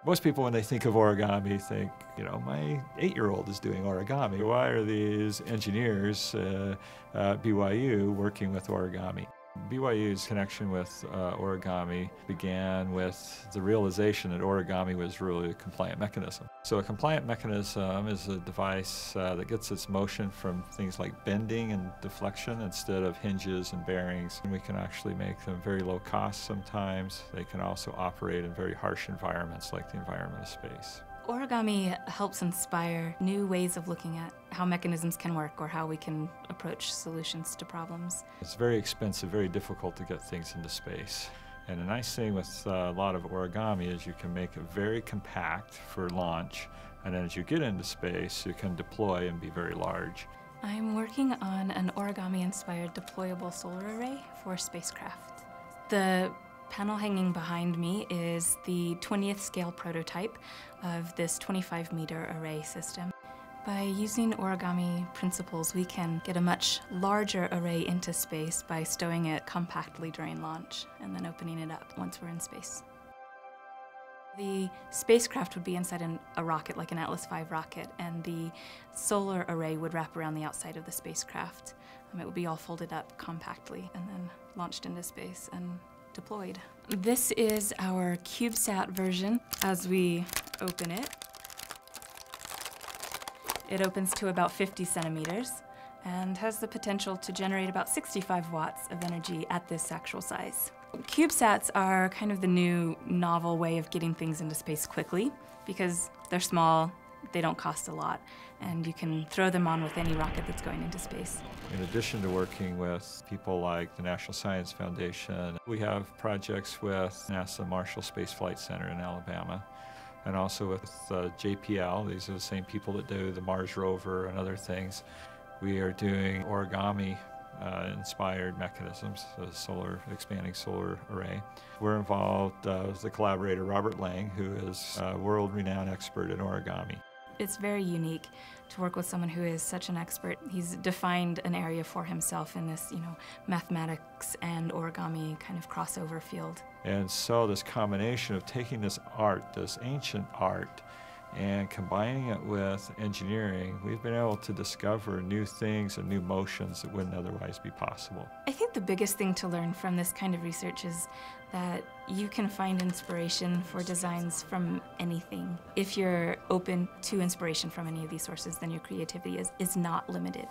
Most people, when they think of origami, think, you know, my 8-year-old is doing origami. Why are these engineers at BYU working with origami? BYU's connection with origami began with the realization that origami was really a compliant mechanism. So a compliant mechanism is a device that gets its motion from things like bending and deflection instead of hinges and bearings. And we can actually make them very low cost sometimes. They can also operate in very harsh environments like the environment of space. Origami helps inspire new ways of looking at how mechanisms can work or how we can approach solutions to problems. It's very expensive, very difficult to get things into space. And the nice thing with a lot of origami is you can make it very compact for launch, and then as you get into space, you can deploy and be very large. I'm working on an origami-inspired deployable solar array for spacecraft. The panel hanging behind me is the 20th scale prototype of this 25-meter array system. By using origami principles, we can get a much larger array into space by stowing it compactly during launch and then opening it up once we're in space. The spacecraft would be inside a rocket, like an Atlas V rocket, and the solar array would wrap around the outside of the spacecraft. It would be all folded up compactly and then launched into space and deployed. This is our CubeSat version. As we open it, it opens to about 50 centimeters and has the potential to generate about 65 watts of energy at this actual size. CubeSats are kind of the new novel way of getting things into space quickly because they're small, they don't cost a lot, and you can throw them on with any rocket that's going into space. In addition to working with people like the National Science Foundation, we have projects with NASA Marshall Space Flight Center in Alabama, and also with JPL. These are the same people that do the Mars rover and other things. We are doing origami inspired mechanisms, the expanding solar array. We're involved with the collaborator Robert Lang, who is a world-renowned expert in origami. It's very unique to work with someone who is such an expert. He's defined an area for himself in this, mathematics and origami kind of crossover field. And so this combination of taking this art, this ancient art, and combining it with engineering, we've been able to discover new things and new motions that wouldn't otherwise be possible. I think the biggest thing to learn from this kind of research is that you can find inspiration for designs from anything. If you're open to inspiration from any of these sources, then your creativity is not limited.